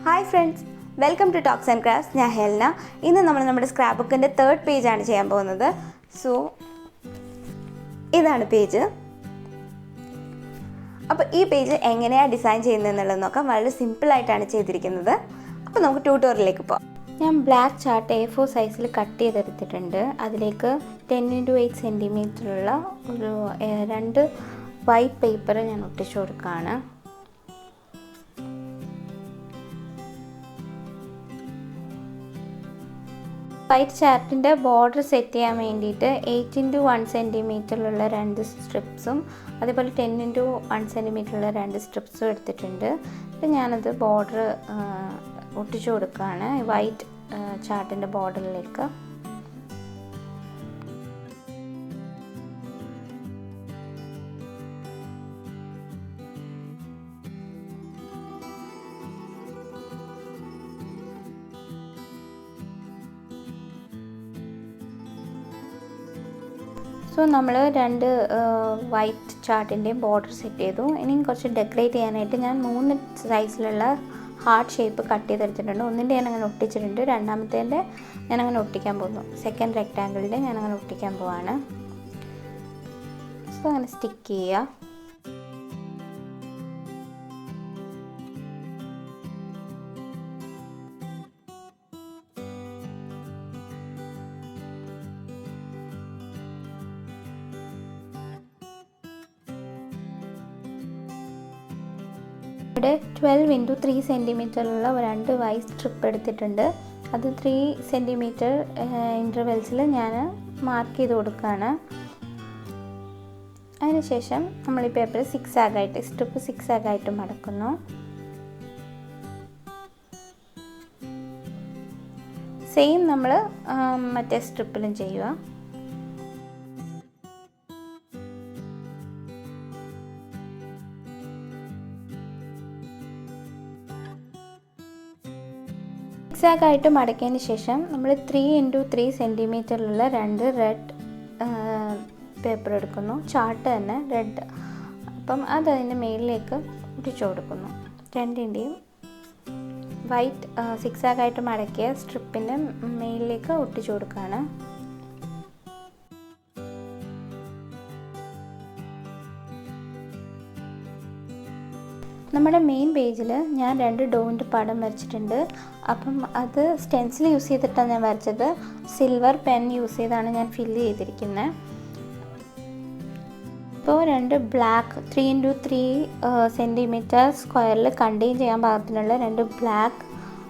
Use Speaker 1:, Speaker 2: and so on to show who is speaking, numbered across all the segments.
Speaker 1: Hi friends, welcome to Talks and Crafts. I am Helna. Today we will do Scrapbook third page. So, this is the page. So, this page is design very simple. So, we will tutorial. I have black chart A4 size cut it. 10 into 8 cm white paper. White chart border set 8 into 1 cm strips, 10 into 1 cm strips. I have border white chart border. So, we have two white chart border set. I will decorate it. I have 3 size heart shape cut. I will second rectangle. So, I will stick it. I 12 into 3 cm white strip. That's 3 cm intervals. I mark it. That's why we paper zigzag strip zigzag. Same we strip. Zigzag item madakiyana shesham nammal 3 into 3 cm ulla rendu red paper edukkunnu chart enna red appam adu adinte melilekku ottichu kodukkunnu rendindeyum white zigzag item madakiya strip inde melilekku ottichu kodukkana. നമ്മുടെ main പേജിൽ ഞാൻ 2 ഡോവിൻ്റെ പടം വരച്ചിട്ടുണ്ട്. അപ്പം അത് stencil use ചെയ്തിട്ടാണ് ഞാൻ വരച്ചത്. സിൽവർ പെൻ യൂസ് ചെയ്താണ് ഞാൻ ഫില്ല് ചെയ്തിരിക്കുന്നത്. ഇപ്പോൾ 2 ബ്ലാക്ക് 3 into 3 സെൻറ്റിമീറ്റർ സ്ക്വയറിൽ കണ്ടെയ്ൻ ചെയ്യാൻ പാകത്തിനുള്ള 2 ബ്ലാക്ക്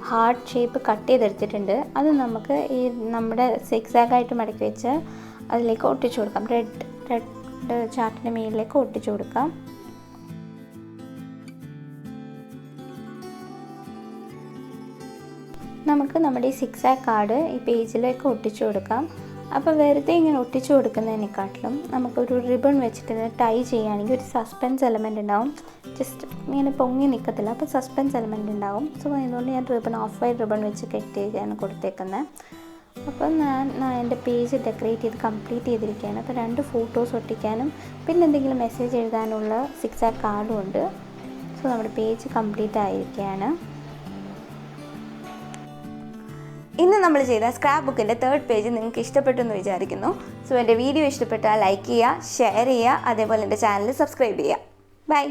Speaker 1: ഹാർട്ട് ഷേപ്പ് കട്ട് ചെയ്തെടുത്തിട്ടുണ്ട്. അത് നമുക്ക് ഈ നമ്മുടെ സിക്സാഗായിട്ട് മടക്കി വെച്ച് അതിലേക്ക് ഒട്ടിച്ചു കൊടുക്കാം. റെഡ് ചാർട്ടിൻ്റെ മേലിലേക്ക് ഒട്ടിച്ചു കൊടുക്കാം. നമുക്ക് നമ്മുടെ ഈ സിക്സാഗ് കാർഡ് ഈ പേജിലേക്ക് ഒട്ടിച്ചു കൊടുക്കാം. അപ്പോൾ വെറുതെ ഇങ്ങനെ ഒട്ടിച്ചു കൊടുക്കുന്നതിനെക്കാട്ടിലും നമുക്കൊരു റിബൺ വെച്ചിട്ട് ടൈ ചെയ്യുകയാണെങ്കിൽ ഒരു സസ്പെൻസ് എലമെൻ്റ് ഉണ്ടാവും. ജസ്റ്റ് ഇങ്ങനെ പൊങ്ങി നിൽക്കത്തില്ല, അപ്പോൾ സസ്പെൻസ് എലമെൻ്റ് ഉണ്ടാവും. സോ അതുകൊണ്ട് ഞാൻ റിബൺ ഓഫ് വൈറ്റ് റിബൺ വെച്ച് കെട്ടി ചെയ്താണ് കൊടുത്തേക്കുന്നത്. അപ്പോൾ ഞാൻ എൻ്റെ പേജ് ഡെക്കറേറ്റ് ചെയ്ത് കംപ്ലീറ്റ് ചെയ്തിരിക്കുകയാണ്. അപ്പോൾ 2 ഫോട്ടോസ് ഒട്ടിക്കാനും പിന്നെ എന്തെങ്കിലും മെസ്സേജ് എഴുതാനുള്ള സിക്സാഗ് കാർഡും ഉണ്ട്. സോ നമ്മുടെ പേജ് കംപ്ലീറ്റ് ആയിരിക്കുകയാണ്. ഇന്ന് നമ്മൾ ചെയ്ത സ്ക്രാപ്പ് ബുക്കിൻ്റെ തേർഡ് പേജ് നിങ്ങൾക്ക് ഇഷ്ടപ്പെട്ടു എന്ന് വിചാരിക്കുന്നു. സോ എൻ്റെ വീഡിയോ ഇഷ്ടപ്പെട്ടാൽ ലൈക്ക് ചെയ്യുക, ഷെയർ ചെയ്യുക, അതേപോലെ എൻ്റെ ചാനൽ സബ്സ്ക്രൈബ് ചെയ്യുക. ബൈ.